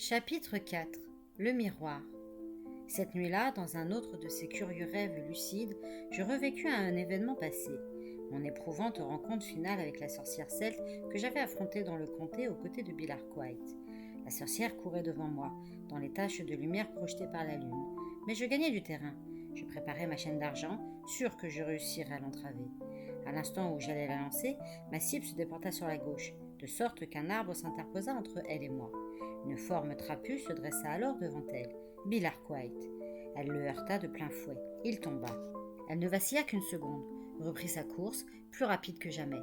Chapitre 4. Le miroir. Cette nuit-là, dans un autre de ces curieux rêves lucides, je revécus à un événement passé, mon éprouvante rencontre finale avec la sorcière celte que j'avais affrontée dans le comté aux côtés de Bill Arkwright. La sorcière courait devant moi, dans les taches de lumière projetées par la lune, mais je gagnais du terrain. Je préparais ma chaîne d'argent, sûr que je réussirais à l'entraver. À l'instant où j'allais la lancer, ma cible se déporta sur la gauche, de sorte qu'un arbre s'interposa entre elle et moi. Une forme trapue se dressa alors devant elle, Bill Arkwright. Elle le heurta de plein fouet. Il tomba. Elle ne vacilla qu'une seconde, reprit sa course, plus rapide que jamais.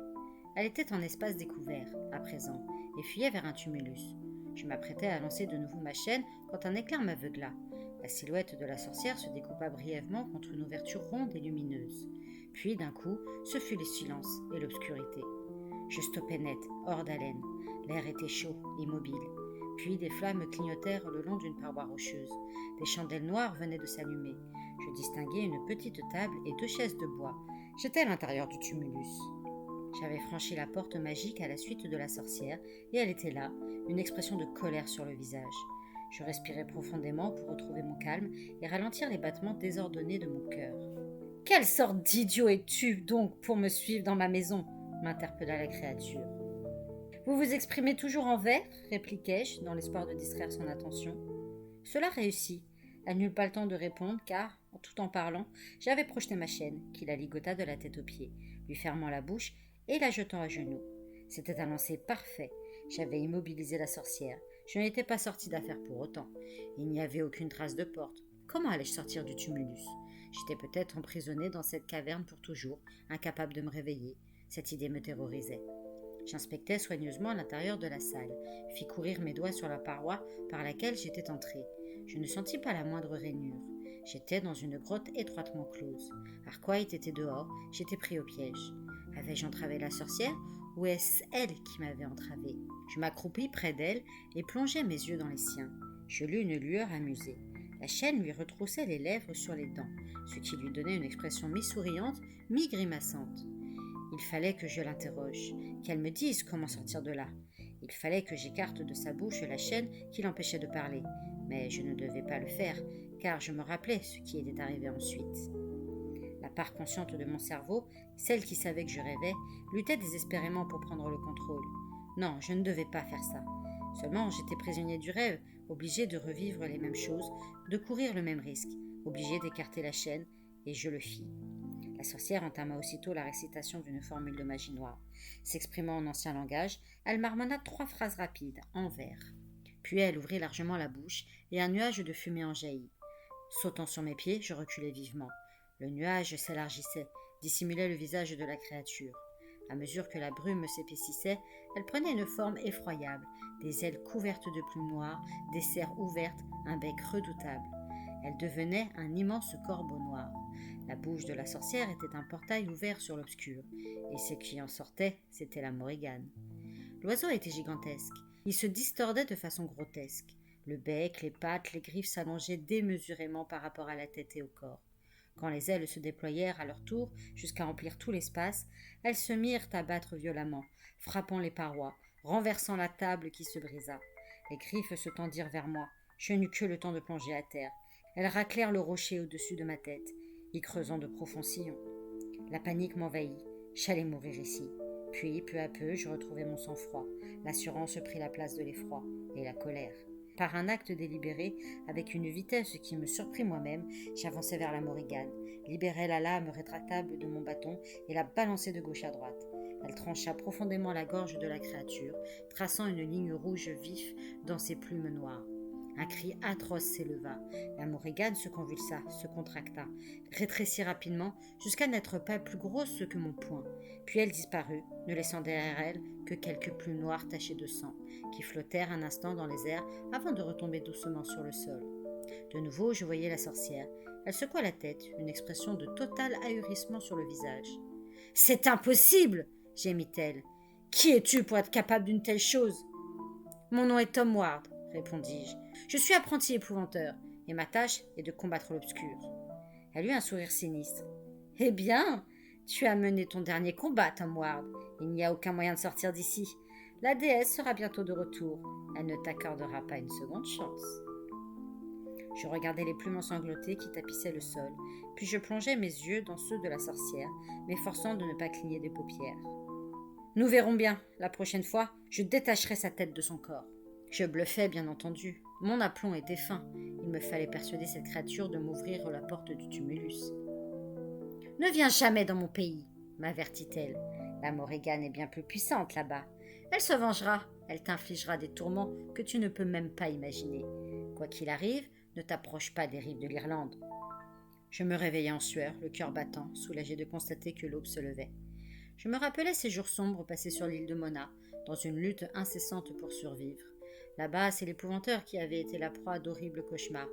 Elle était en espace découvert, à présent, et fuyait vers un tumulus. Je m'apprêtais à lancer de nouveau ma chaîne quand un éclair m'aveugla. La silhouette de la sorcière se découpa brièvement contre une ouverture ronde et lumineuse. Puis, d'un coup, ce fut le silence et l'obscurité. Je stoppais net, hors d'haleine. L'air était chaud, immobile. Puis des flammes clignotèrent le long d'une paroi rocheuse. Des chandelles noires venaient de s'allumer. Je distinguai une petite table et 2 chaises de bois. J'étais à l'intérieur du tumulus. J'avais franchi la porte magique à la suite de la sorcière, et elle était là, une expression de colère sur le visage. Je respirai profondément pour retrouver mon calme et ralentir les battements désordonnés de mon cœur. « Quelle sorte d'idiot es-tu donc pour me suivre dans ma maison ?» m'interpella la créature. « Vous vous exprimez toujours en vers ?» répliquai-je, dans l'espoir de distraire son attention. Cela réussit. Elle n'eut pas le temps de répondre, car, tout en parlant, j'avais projeté ma chaîne, qui la ligota de la tête aux pieds, lui fermant la bouche et la jetant à genoux. C'était un lancer parfait. J'avais immobilisé la sorcière. Je n'étais pas sorti d'affaire pour autant. Il n'y avait aucune trace de porte. Comment allais-je sortir du tumulus ? J'étais peut-être emprisonné dans cette caverne pour toujours, incapable de me réveiller. Cette idée me terrorisait. J'inspectais soigneusement l'intérieur de la salle, fis courir mes doigts sur la paroi par laquelle j'étais entré. Je ne sentis pas la moindre rainure. J'étais dans une grotte étroitement close. Arkwright était dehors, j'étais pris au piège. Avais-je entravé la sorcière, ou est-ce elle qui m'avait entravé ? Je m'accroupis près d'elle et plongeai mes yeux dans les siens. Je lus une lueur amusée. La chaîne lui retroussait les lèvres sur les dents, ce qui lui donnait une expression mi-souriante, mi-grimaçante. Il fallait que je l'interroge, qu'elle me dise comment sortir de là. Il fallait que j'écarte de sa bouche la chaîne qui l'empêchait de parler. Mais je ne devais pas le faire, car je me rappelais ce qui était arrivé ensuite. La part consciente de mon cerveau, celle qui savait que je rêvais, luttait désespérément pour prendre le contrôle. Non, je ne devais pas faire ça. Seulement, j'étais prisonnier du rêve, obligé de revivre les mêmes choses, de courir le même risque, obligé d'écarter la chaîne, et je le fis. La sorcière entama aussitôt la récitation d'une formule de magie noire. S'exprimant en ancien langage, elle marmonna 3 phrases rapides, en vers. Puis elle ouvrit largement la bouche, et un nuage de fumée en jaillit. Sautant sur mes pieds, je reculai vivement. Le nuage s'élargissait, dissimulait le visage de la créature. À mesure que la brume s'épaississait, elle prenait une forme effroyable, des ailes couvertes de plumes noires, des serres ouvertes, un bec redoutable. Elle devenait un immense corbeau noir. La bouche de la sorcière était un portail ouvert sur l'obscur, et ce qui en sortait, c'était la Morrigan. L'oiseau était gigantesque. Il se distordait de façon grotesque. Le bec, les pattes, les griffes s'allongeaient démesurément par rapport à la tête et au corps. Quand les ailes se déployèrent à leur tour jusqu'à remplir tout l'espace, elles se mirent à battre violemment, frappant les parois, renversant la table qui se brisa. Les griffes se tendirent vers moi. Je n'eus que le temps de plonger à terre. Elles raclèrent le rocher au-dessus de ma tête, y creusant de profonds sillons. La panique m'envahit. J'allais mourir ici. Puis, peu à peu, je retrouvai mon sang-froid. L'assurance prit la place de l'effroi et la colère. Par un acte délibéré, avec une vitesse qui me surprit moi-même, j'avançai vers la Morrigan, libérai la lame rétractable de mon bâton et la balançai de gauche à droite. Elle trancha profondément la gorge de la créature, traçant une ligne rouge vif dans ses plumes noires. Un cri atroce s'éleva. La Morrigan se convulsa, se contracta, rétrécit rapidement jusqu'à n'être pas plus grosse que mon poing. Puis elle disparut, ne laissant derrière elle que quelques plumes noires tachées de sang, qui flottèrent un instant dans les airs avant de retomber doucement sur le sol. De nouveau, je voyais la sorcière. Elle secoua la tête, une expression de total ahurissement sur le visage. « C'est impossible !» gémit-elle. « Qui es-tu pour être capable d'une telle chose ?»« Mon nom est Tom Ward, » répondis-je. « Je suis apprenti épouvanteur, et ma tâche est de combattre l'obscur. » Elle eut un sourire sinistre. « Eh bien, tu as mené ton dernier combat, Tom Ward. Il n'y a aucun moyen de sortir d'ici. La déesse sera bientôt de retour. Elle ne t'accordera pas une seconde chance. Je regardais les plumes ensanglotées qui tapissaient le sol, puis je plongeais mes yeux dans ceux de la sorcière, m'efforçant de ne pas cligner des paupières. Nous verrons bien. La prochaine fois, je détacherai sa tête de son corps. Je bluffais, bien entendu. Mon aplomb était fin. Il me fallait persuader cette créature de m'ouvrir la porte du tumulus. « Ne viens jamais dans mon pays, m'avertit-elle. La Morrigan est bien plus puissante là-bas. Elle se vengera. Elle t'infligera des tourments que tu ne peux même pas imaginer. Quoi qu'il arrive, ne t'approche pas des rives de l'Irlande. » Je me réveillais en sueur, le cœur battant, soulagé de constater que l'aube se levait. Je me rappelais ces jours sombres passés sur l'île de Mona, dans une lutte incessante pour survivre. Là-bas, c'est l'épouvanteur qui avait été la proie d'horribles cauchemars.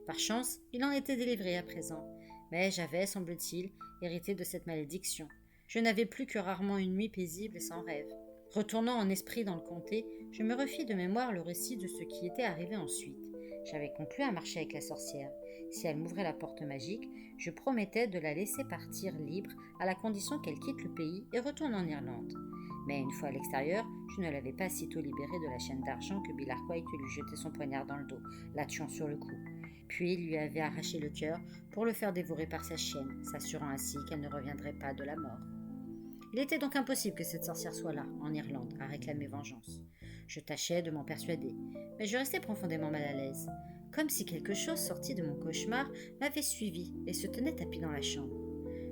Par chance, il en était délivré à présent. Mais j'avais, semble-t-il, hérité de cette malédiction. Je n'avais plus que rarement une nuit paisible et sans rêve. Retournant en esprit dans le comté, je me refis de mémoire le récit de ce qui était arrivé ensuite. J'avais conclu un marché avec la sorcière. Si elle m'ouvrait la porte magique, je promettais de la laisser partir libre à la condition qu'elle quitte le pays et retourne en Irlande. Mais une fois à l'extérieur, je ne l'avais pas sitôt libérée de la chaîne d'argent que Bill Arkwright lui jetait son poignard dans le dos, la tuant sur le coup. Puis il lui avait arraché le cœur pour le faire dévorer par sa chienne, s'assurant ainsi qu'elle ne reviendrait pas de la mort. Il était donc impossible que cette sorcière soit là, en Irlande, à réclamer vengeance. Je tâchais de m'en persuader, mais je restais profondément mal à l'aise, comme si quelque chose sorti de mon cauchemar m'avait suivi et se tenait tapis dans la chambre.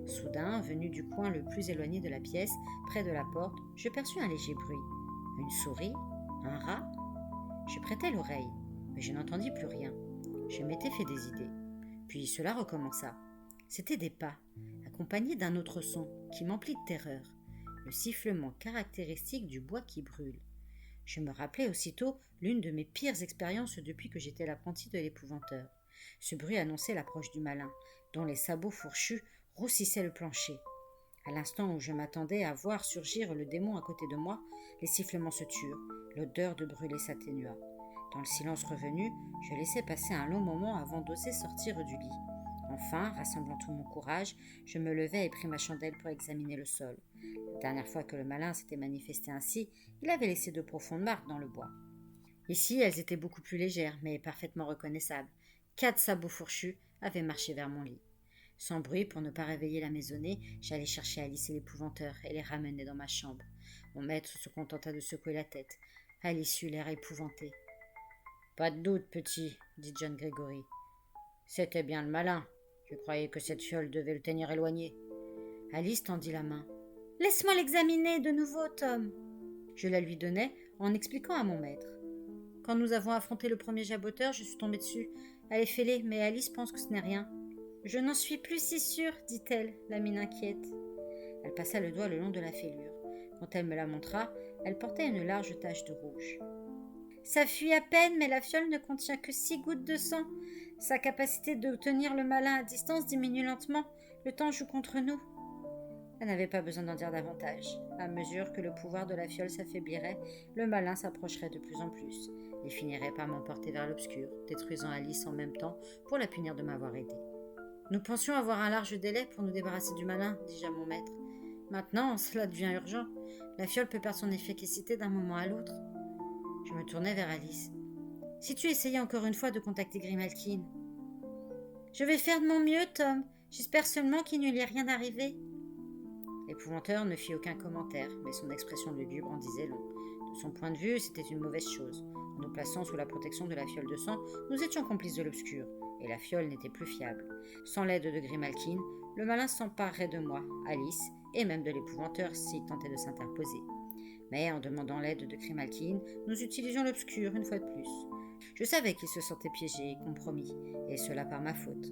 Soudain, venu du coin le plus éloigné de la pièce, près de la porte, je perçus un léger bruit. Une souris? Un rat? Je prêtai l'oreille, mais je n'entendis plus rien. Je m'étais fait des idées. Puis cela recommença. C'étaient des pas, accompagnés d'un autre son qui m'emplit de terreur, le sifflement caractéristique du bois qui brûle. Je me rappelai aussitôt l'une de mes pires expériences depuis que j'étais l'apprenti de l'épouvanteur. Ce bruit annonçait l'approche du malin, dont les sabots fourchus roussissaient le plancher. À l'instant où je m'attendais à voir surgir le démon à côté de moi, les sifflements se turent, l'odeur de brûlé s'atténua. Dans le silence revenu, je laissai passer un long moment avant d'oser sortir du lit. Enfin, rassemblant tout mon courage, je me levai et pris ma chandelle pour examiner le sol. La dernière fois que le malin s'était manifesté ainsi, il avait laissé de profondes marques dans le bois. Ici, elles étaient beaucoup plus légères, mais parfaitement reconnaissables. 4 sabots fourchus avaient marché vers mon lit. Sans bruit, pour ne pas réveiller la maisonnée, j'allai chercher Alice et l'épouvanteur et les ramenai dans ma chambre. Mon maître se contenta de secouer la tête. Alice eut l'air épouvanté. « Pas de doute, petit, dit John Gregory. C'était bien le malin. Je croyais que cette fiole devait le tenir éloigné. Alice tendit la main. « Laisse-moi l'examiner de nouveau, Tom. » Je la lui donnai en expliquant à mon maître. Quand nous avons affronté le premier jaboteur, je suis tombée dessus. Elle est fêlée, mais Alice pense que ce n'est rien. Je n'en suis plus si sûre, dit-elle, la mine inquiète. Elle passa le doigt le long de la fêlure. Quand elle me la montra, elle portait une large tache de rouge. Ça fuit à peine, mais la fiole ne contient que 6 gouttes de sang. Sa capacité de tenir le malin à distance diminue lentement. Le temps joue contre nous. Elle n'avait pas besoin d'en dire davantage. À mesure que le pouvoir de la fiole s'affaiblirait, le malin s'approcherait de plus en plus et finirait par m'emporter vers l'obscur, détruisant Alice en même temps pour la punir de m'avoir aidé. Nous pensions avoir un large délai pour nous débarrasser du malin, dis-je à mon maître. Maintenant, cela devient urgent. La fiole peut perdre son efficacité d'un moment à l'autre. Je me tournai vers Alice. Si tu essayais encore une fois de contacter Grimalkin. Je vais faire de mon mieux, Tom. J'espère seulement qu'il ne lui est rien arrivé. L'épouvanteur ne fit aucun commentaire, mais son expression lugubre en disait long. De son point de vue, c'était une mauvaise chose. En nous plaçant sous la protection de la fiole de sang, nous étions complices de l'obscur, et la fiole n'était plus fiable. Sans l'aide de Grimalkin, le malin s'emparerait de moi, Alice, et même de l'épouvanteur s'il tentait de s'interposer. Mais en demandant l'aide de Grimalkin, nous utilisions l'obscur une fois de plus. Je savais qu'il se sentait piégé et compromis, et cela par ma faute.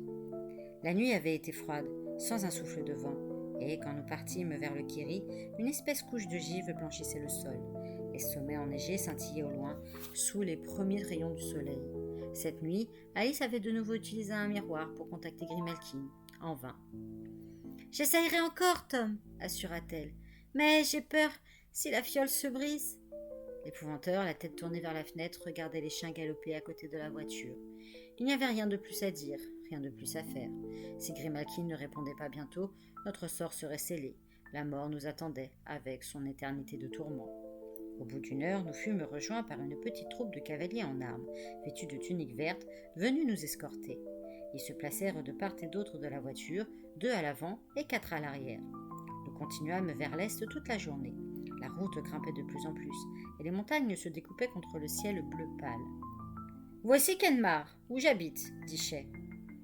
La nuit avait été froide, sans un souffle de vent, et quand nous partîmes vers le Kiri, une épaisse couche de givre blanchissait le sol. Les sommets enneigés scintillaient au loin, sous les premiers rayons du soleil. Cette nuit, Alice avait de nouveau utilisé un miroir pour contacter Grimalkin, en vain. « J'essayerai encore, Tom, assura-t-elle, mais j'ai peur si la fiole se brise. » L'épouvanteur, la tête tournée vers la fenêtre, regardait les chiens galoper à côté de la voiture. Il n'y avait rien de plus à dire, rien de plus à faire. Si Grimalkin ne répondait pas bientôt, notre sort serait scellé. La mort nous attendait, avec son éternité de tourments. Au bout d'une heure, nous fûmes rejoints par une petite troupe de cavaliers en armes, vêtus de tuniques vertes, venus nous escorter. Ils se placèrent de part et d'autre de la voiture, 2 à l'avant et 4 à l'arrière. Nous continuâmes vers l'est toute la journée. La route grimpait de plus en plus, et les montagnes se découpaient contre le ciel bleu pâle. « Voici Kenmare, où j'habite, dit Shay.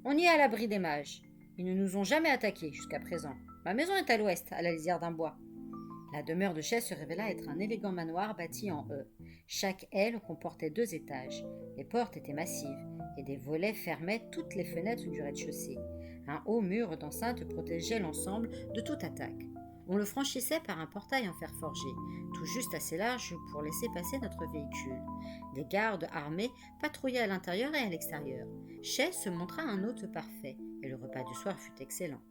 On y est à l'abri des mages. Ils ne nous ont jamais attaqués jusqu'à présent. Ma maison est à l'ouest, à la lisière d'un bois. » La demeure de Shay se révéla être un élégant manoir bâti en E. Chaque aile comportait 2 étages. Les portes étaient massives, et des volets fermaient toutes les fenêtres du rez-de-chaussée. Un haut mur d'enceinte protégeait l'ensemble de toute attaque. On le franchissait par un portail en fer forgé, tout juste assez large pour laisser passer notre véhicule. Des gardes armés patrouillaient à l'intérieur et à l'extérieur. Shay se montra un hôte parfait, et le repas du soir fut excellent.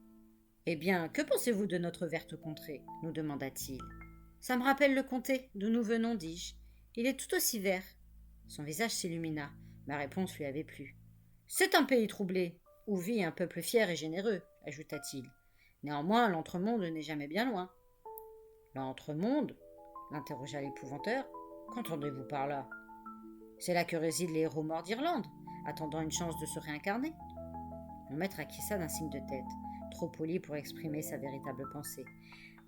« Eh bien, que pensez-vous de notre verte contrée » nous demanda-t-il. « Ça me rappelle le comté, d'où nous venons, dis-je. Il est tout aussi vert. » Son visage s'illumina. Ma réponse lui avait plu. « C'est un pays troublé, où vit un peuple fier et généreux, » ajouta-t-il. Néanmoins, l'entremonde n'est jamais bien loin. L'entremonde ? L'interrogea l'épouvanteur. Qu'entendez-vous par là ? C'est là que résident les héros morts d'Irlande, attendant une chance de se réincarner. Mon maître acquiesça d'un signe de tête, trop poli pour exprimer sa véritable pensée.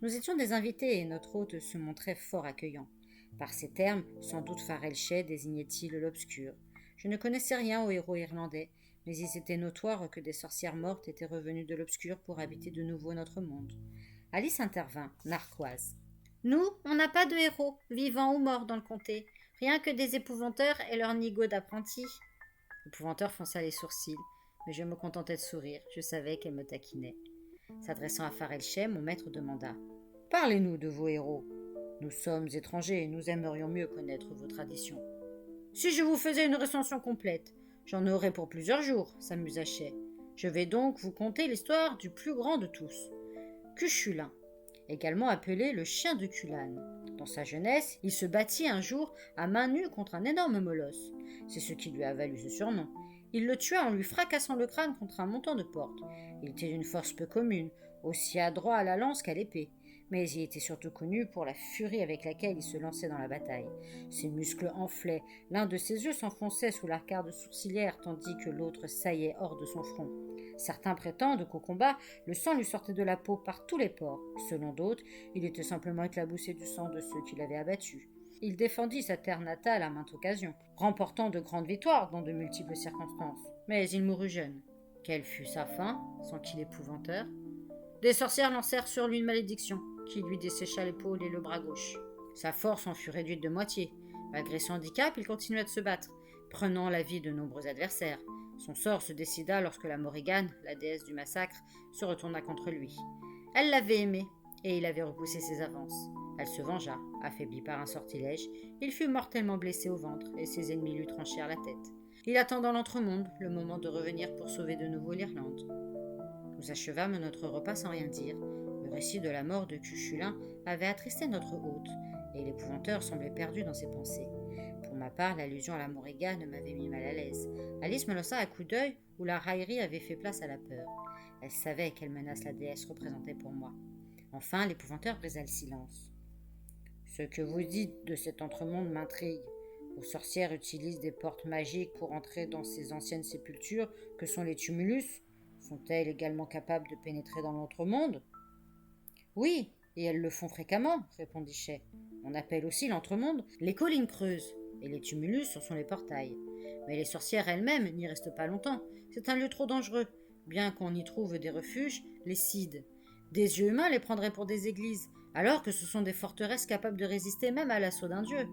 Nous étions des invités et notre hôte se montrait fort accueillant. Par ces termes, sans doute Farrell Shay désignait-il l'obscur. Je ne connaissais rien aux héros irlandais, mais il était notoire que des sorcières mortes étaient revenues de l'obscur pour habiter de nouveau notre monde. Alice intervint, narquoise. « Nous, on n'a pas de héros, vivants ou morts dans le comté, rien que des épouvanteurs et leurs nigauds d'apprentis. » L'épouvanteur fronça les sourcils, mais je me contentais de sourire, je savais qu'elle me taquinait. S'adressant à Farrell Shay, mon maître demanda « Parlez-nous de vos héros. Nous sommes étrangers et nous aimerions mieux connaître vos traditions. » « Si je vous faisais une recension complète, j'en aurais pour plusieurs jours, s'amusa Shay. Je vais donc vous conter l'histoire du plus grand de tous, Cuchulain, également appelé le chien de Culane. Dans sa jeunesse, il se battit un jour à main nue contre un énorme molosse. C'est ce qui lui a valu ce surnom. Il le tua en lui fracassant le crâne contre un montant de porte. Il était d'une force peu commune, aussi adroit à la lance qu'à l'épée. Mais il était surtout connu pour la furie avec laquelle il se lançait dans la bataille. Ses muscles enflaient, l'un de ses yeux s'enfonçait sous l'arcade sourcilière tandis que l'autre saillait hors de son front. Certains prétendent qu'au combat, le sang lui sortait de la peau par tous les pores. Selon d'autres, il était simplement éclaboussé du sang de ceux qui l'avaient abattu. Il défendit sa terre natale à maintes occasions, remportant de grandes victoires dans de multiples circonstances. Mais il mourut jeune. Quelle fut sa fin, s'enquit l'épouvanteur. Des sorcières lancèrent sur lui une malédiction, qui lui dessécha l'épaule et le bras gauche. Sa force en fut réduite de moitié. Malgré son handicap, il continua de se battre, prenant la vie de nombreux adversaires. Son sort se décida lorsque la Morrigan, la déesse du massacre, se retourna contre lui. Elle l'avait aimé, et il avait repoussé ses avances. Elle se vengea, affaibli par un sortilège. Il fut mortellement blessé au ventre, et ses ennemis lui tranchèrent la tête. Il attend dans l'entremonde le moment de revenir pour sauver de nouveau l'Irlande. Nous achevâmes notre repas sans rien dire. Le récit de la mort de Cuchulain avait attristé notre hôte, et l'épouvanteur semblait perdu dans ses pensées. Pour ma part, l'allusion à la Morrigan m'avait mis mal à l'aise. Alice me lança un coup d'œil où la raillerie avait fait place à la peur. Elle savait quelle menace la déesse représentait pour moi. Enfin, l'épouvanteur brisa le silence. « Ce que vous dites de cet entremonde m'intrigue. Vos sorcières utilisent des portes magiques pour entrer dans ces anciennes sépultures que sont les tumulus. Sont-elles également capables de pénétrer dans l'entremonde ?»« Oui, et elles le font fréquemment, répondit Shay. On appelle aussi l'entremonde les collines creuses, et les tumulus en sont les portails. Mais les sorcières elles-mêmes n'y restent pas longtemps. C'est un lieu trop dangereux. Bien qu'on y trouve des refuges, les cides. Des yeux humains les prendraient pour des églises, alors que ce sont des forteresses capables de résister même à l'assaut d'un dieu.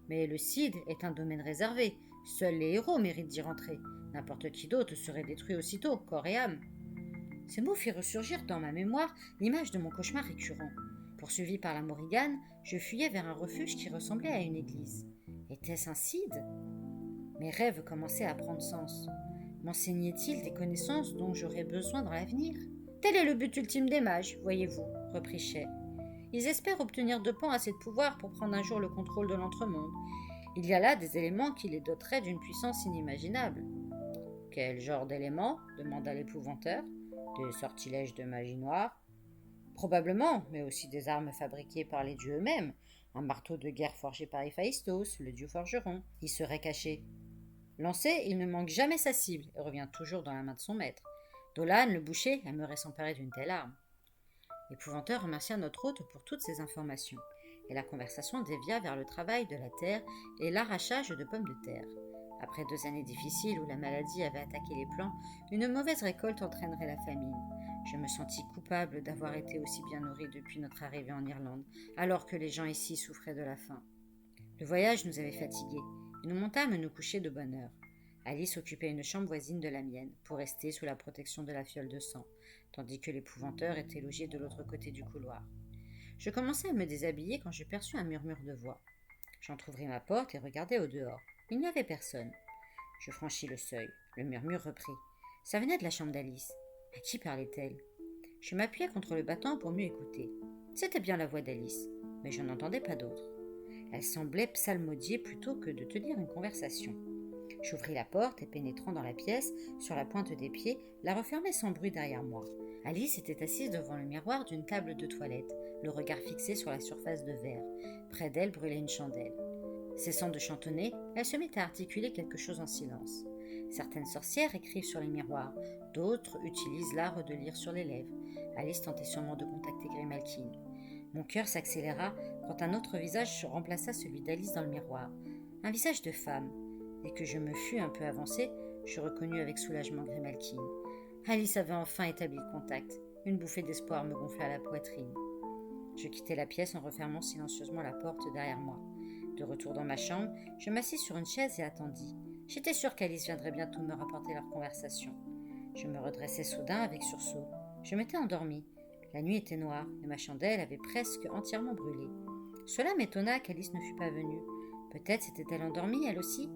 Mais le cide est un domaine réservé. Seuls les héros méritent d'y rentrer. N'importe qui d'autre serait détruit aussitôt, corps et âme. Ces mots firent ressurgir dans ma mémoire l'image de mon cauchemar récurrent. Poursuivi par la Morrigan, je fuyais vers un refuge qui ressemblait à une église. Était-ce un cide ? Mes rêves commençaient à prendre sens. M'enseignait-il des connaissances dont j'aurais besoin dans l'avenir ? Tel est le but ultime des mages, voyez-vous, reprit Shay. Ils espèrent obtenir de Pan assez de pouvoir pour prendre un jour le contrôle de l'entremonde. Il y a là des éléments qui les doteraient d'une puissance inimaginable. Quel genre d'éléments ? Demanda l'épouvanteur. Des sortilèges de magie noire ? Probablement, mais aussi des armes fabriquées par les dieux eux-mêmes, Un marteau de guerre forgé par Héphaïstos, le dieu forgeron, y serait caché. Lancé, il ne manque jamais sa cible et revient toujours dans la main de son maître. Dolan, le boucher, aimerait s'emparer d'une telle arme. L'épouvanteur remercia notre hôte pour toutes ces informations, et la conversation dévia vers le travail de la terre et l'arrachage de pommes de terre. Après 2 années difficiles où la maladie avait attaqué les plants, une mauvaise récolte entraînerait la famine. Je me sentis coupable d'avoir été aussi bien nourri depuis notre arrivée en Irlande, alors que les gens ici souffraient de la faim. Le voyage nous avait fatigués, et nous montâmes nous coucher de bonne heure. Alice occupait une chambre voisine de la mienne, pour rester sous la protection de la fiole de sang, tandis que l'épouvanteur était logé de l'autre côté du couloir. Je commençais à me déshabiller quand je perçus un murmure de voix. J'entr'ouvris ma porte et regardai au dehors. Il n'y avait personne. Je franchis le seuil. Le murmure reprit. Ça venait de la chambre d'Alice. À qui parlait-elle? Je m'appuyai contre le battant pour mieux écouter. C'était bien la voix d'Alice, mais je n'entendais pas d'autre. Elle semblait psalmodier plutôt que de tenir une conversation. J'ouvris la porte et, pénétrant dans la pièce, sur la pointe des pieds, la refermai sans bruit derrière moi. Alice était assise devant le miroir d'une table de toilette, le regard fixé sur la surface de verre. Près d'elle brûlait une chandelle. Cessant de chantonner, elle se mit à articuler quelque chose en silence. Certaines sorcières écrivent sur les miroirs, d'autres utilisent l'art de lire sur les lèvres. Alice tentait sûrement de contacter Grimalkin. Mon cœur s'accéléra quand un autre visage remplaça celui d'Alice dans le miroir. Un visage de femme. Dès que je me fus un peu avancée, je reconnus avec soulagement Grimalkin. Alice avait enfin établi le contact. Une bouffée d'espoir me gonfla la poitrine. Je quittai la pièce en refermant silencieusement la porte derrière moi. De retour dans ma chambre, je m'assis sur une chaise et attendis. J'étais sûre qu'Alice viendrait bientôt me rapporter leur conversation. Je me redressai soudain avec sursaut. Je m'étais endormie. La nuit était noire et ma chandelle avait presque entièrement brûlé. Cela m'étonna qu'Alice ne fût pas venue. Peut-être s'était-elle endormie, elle aussi.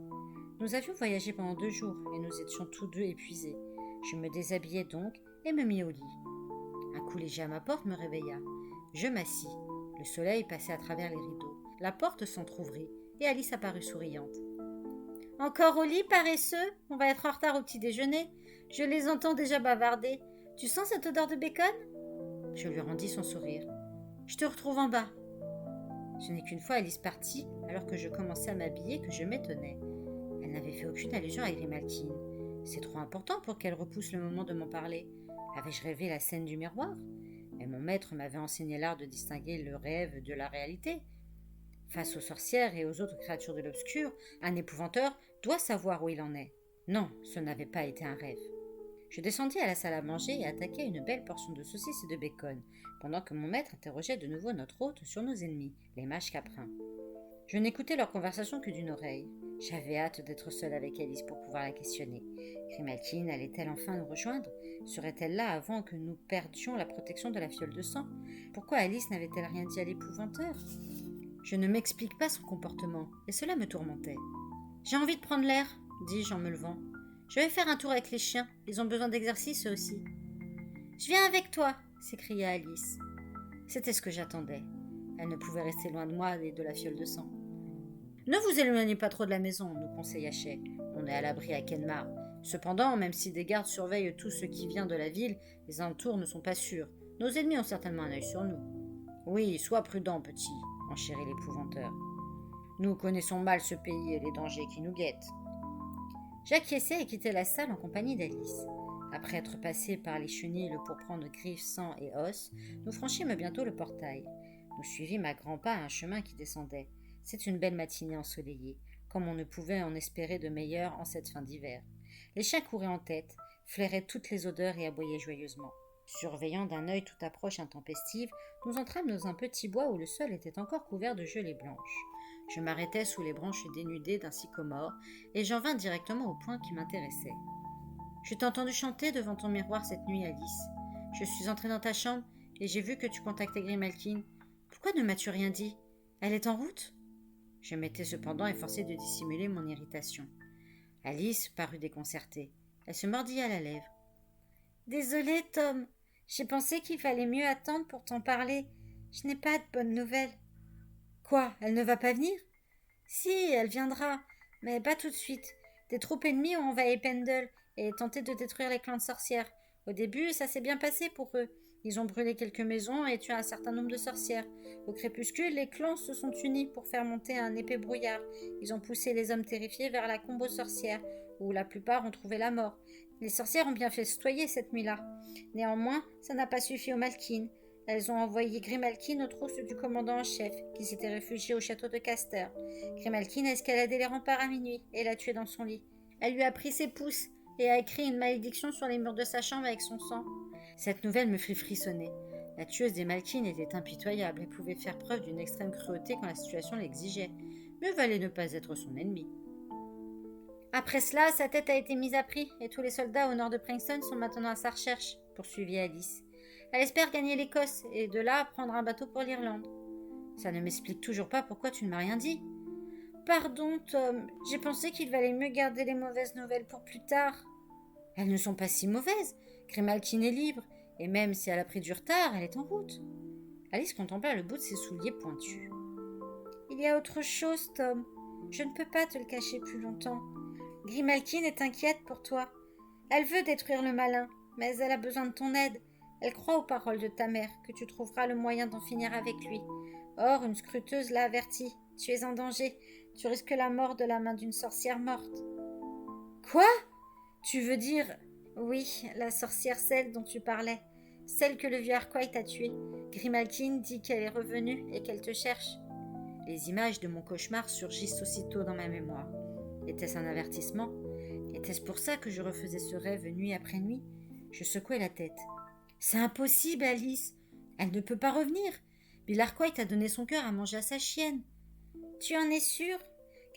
Nous avions voyagé pendant 2 jours et nous étions tous deux épuisés. Je me déshabillai donc et me mis au lit. Un coup léger à ma porte me réveilla. Je m'assis. Le soleil passait à travers les rideaux. La porte s'entr'ouvrit et Alice apparut souriante. « Encore au lit, paresseux? On va être en retard au petit déjeuner. Je les entends déjà bavarder. Tu sens cette odeur de bacon ?» Je lui rendis son sourire. « Je te retrouve en bas. » Ce n'est qu'une fois Alice partie, alors que je commençais à m'habiller, que je m'étonnais. Elle n'avait fait aucune allusion à Grimalkin. C'est trop important pour qu'elle repousse le moment de m'en parler. Avais-je rêvé la scène du miroir? Mais mon maître m'avait enseigné l'art de distinguer le rêve de la réalité. Face aux sorcières et aux autres créatures de l'obscur, un épouvanteur doit savoir où il en est. Non, ce n'avait pas été un rêve. Je descendis à la salle à manger et attaquai une belle portion de saucisse et de bacon, pendant que mon maître interrogeait de nouveau notre hôte sur nos ennemis, les mages caprins. Je n'écoutais leur conversation que d'une oreille. J'avais hâte d'être seule avec Alice pour pouvoir la questionner. Grimalkin allait-elle enfin nous rejoindre? Serait-elle là avant que nous perdions la protection de la fiole de sang? Pourquoi Alice n'avait-elle rien dit à l'épouvanteur? Je ne m'explique pas son comportement, et cela me tourmentait. « J'ai envie de prendre l'air, dis-je en me levant. Je vais faire un tour avec les chiens, ils ont besoin d'exercice eux aussi. Je viens avec toi, s'écria Alice. C'était ce que j'attendais. Elle ne pouvait rester loin de moi et de la fiole de sang. Ne vous éloignez pas trop de la maison, nous conseilla Shay. On est à l'abri à Kenmare. Cependant, même si des gardes surveillent tout ce qui vient de la ville, les alentours ne sont pas sûrs. Nos ennemis ont certainement un œil sur nous. Oui, sois prudent, petit, enchérit l'épouvanteur. Nous connaissons mal ce pays et les dangers qui nous guettent. J'acquiesçai et quittai la salle en compagnie d'Alice. Après être passé par les chenilles pour prendre griffes, sang et os, nous franchîmes bientôt le portail. Nous suivîmes à grands pas un chemin qui descendait. C'est une belle matinée ensoleillée, comme on ne pouvait en espérer de meilleur en cette fin d'hiver. Les chiens couraient en tête, flairaient toutes les odeurs et aboyaient joyeusement. Surveillant d'un œil toute approche intempestive, nous entrâmes dans un petit bois où le sol était encore couvert de gelée blanche. Je m'arrêtai sous les branches dénudées d'un sycomore et j'en vins directement au point qui m'intéressait. « Je t'ai entendu chanter devant ton miroir cette nuit, Alice. Je suis entrée dans ta chambre et j'ai vu que tu contactais Grimalkin. Pourquoi ne m'as-tu rien dit? Elle est en route ?» Je m'étais cependant efforcée de dissimuler mon irritation. Alice parut déconcertée. Elle se mordit à la lèvre. « Désolée, Tom. J'ai pensé qu'il fallait mieux attendre pour t'en parler. Je n'ai pas de bonnes nouvelles. »« Quoi, elle ne va pas venir ?»« Si, elle viendra, mais pas tout de suite. Des troupes ennemies ont envahi Pendle et tenté de détruire les clans de sorcières. Au début, ça s'est bien passé pour eux, Ils ont brûlé quelques maisons et tué un certain nombre de sorcières. Au crépuscule, les clans se sont unis pour faire monter un épais brouillard. Ils ont poussé les hommes terrifiés vers la combe aux sorcières, où la plupart ont trouvé la mort. Les sorcières ont bien festoyer cette nuit-là. Néanmoins, ça n'a pas suffi aux Malkines. Elles ont envoyé Grimalkin aux trousses du commandant en chef, qui s'était réfugié au château de Caster. Grimalkin a escaladé les remparts à minuit et l'a tué dans son lit. Elle lui a pris ses pouces et a écrit une malédiction sur les murs de sa chambre avec son sang. Cette nouvelle me fit frissonner. La tueuse des Malkines était impitoyable et pouvait faire preuve d'une extrême cruauté quand la situation l'exigeait. Mieux valait ne pas être son ennemi. Après cela, sa tête a été mise à prix et tous les soldats au nord de Princeton sont maintenant à sa recherche, poursuivit Alice. Elle espère gagner l'Écosse et de là prendre un bateau pour l'Irlande. Ça ne m'explique toujours pas pourquoi tu ne m'as rien dit. Pardon, Tom, j'ai pensé qu'il valait mieux garder les mauvaises nouvelles pour plus tard. Elles ne sont pas si mauvaises. Grimalkin est libre, et même si elle a pris du retard, elle est en route. Alice contempla le bout de ses souliers pointus. Il y a autre chose, Tom. Je ne peux pas te le cacher plus longtemps. Grimalkin est inquiète pour toi. Elle veut détruire le malin, mais elle a besoin de ton aide. Elle croit aux paroles de ta mère, que tu trouveras le moyen d'en finir avec lui. Or, une scruteuse l'a avertie. Tu es en danger. Tu risques la mort de la main d'une sorcière morte. Quoi ? Tu veux dire... Oui, la sorcière celle dont tu parlais. Celle que le vieux Arquite a tuée. Grimalkin dit qu'elle est revenue et qu'elle te cherche. Les images de mon cauchemar surgissent aussitôt dans ma mémoire. Était-ce un avertissement ? Était-ce pour ça que je refaisais ce rêve nuit après nuit ? Je secouai la tête. C'est impossible, Alice. Elle ne peut pas revenir. Bill Arquite a donné son cœur à manger à sa chienne. Tu en es sûre ?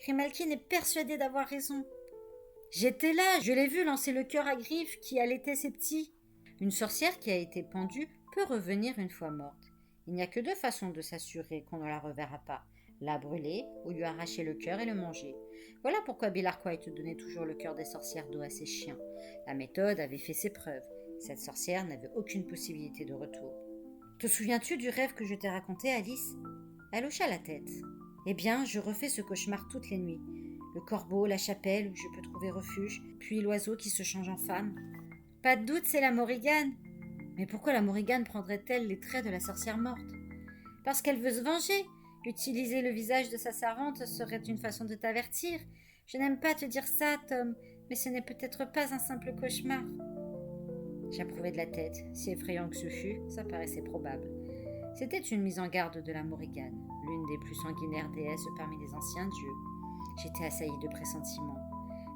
Grimalkin est persuadé d'avoir raison. J'étais là, je l'ai vu lancer le cœur à Griffe qui allaitait ses petits. Une sorcière qui a été pendue peut revenir une fois morte. Il n'y a que deux façons de s'assurer qu'on ne la reverra pas. La brûler ou lui arracher le cœur et le manger. Voilà pourquoi Bill Arquite donnait toujours le cœur des sorcières d'eau à ses chiens. La méthode avait fait ses preuves. Cette sorcière n'avait aucune possibilité de retour. Te souviens-tu du rêve que je t'ai raconté, Alice ? Elle hocha la tête. Eh bien, je refais ce cauchemar toutes les nuits. Le corbeau, la chapelle où je peux trouver refuge, puis l'oiseau qui se change en femme. Pas de doute, c'est la Morrigan. Mais pourquoi la Morrigan prendrait-elle les traits de la sorcière morte ? Parce qu'elle veut se venger. Utiliser le visage de sa servante serait une façon de t'avertir. Je n'aime pas te dire ça, Tom, mais ce n'est peut-être pas un simple cauchemar. J'approuvai de la tête. Si effrayant que ce fût, ça paraissait probable. C'était une mise en garde de la Morrigan, l'une des plus sanguinaires déesses parmi les anciens dieux. J'étais assaillie de pressentiments.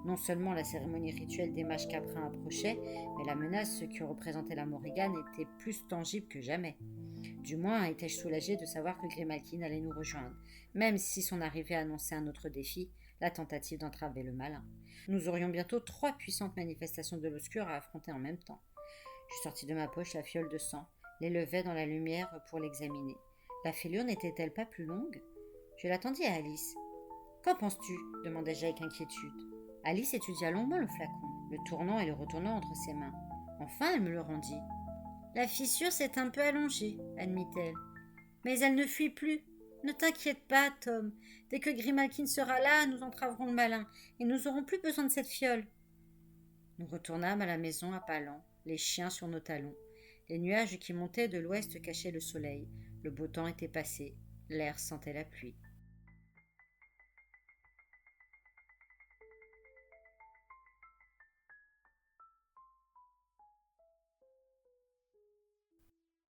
Non seulement la cérémonie rituelle des mages caprins approchait, mais la menace que représentait la Morrigan était plus tangible que jamais. Du moins étais-je soulagée de savoir que Grimalkin allait nous rejoindre, même si son arrivée annonçait un autre défi, la tentative d'entraver le malin. Nous aurions bientôt 3 puissantes manifestations de l'obscur à affronter en même temps. Je sortis de ma poche la fiole de sang, l'élevai dans la lumière pour l'examiner. La fêlure n'était-elle pas plus longue ? Je l'attendis à Alice. « Qu'en penses-tu » demandai-je avec inquiétude. Alice étudia longuement le flacon, le tournant et le retournant entre ses mains. Enfin, elle me le rendit. « La fissure s'est un peu allongée, » admit-elle. « Mais elle ne fuit plus. Ne t'inquiète pas, Tom. Dès que Grimalkin sera là, nous entraverons le malin, et nous n'aurons plus besoin de cette fiole. » Nous retournâmes à la maison à pas lents, les chiens sur nos talons. Les nuages qui montaient de l'ouest cachaient le soleil. Le beau temps était passé. L'air sentait la pluie.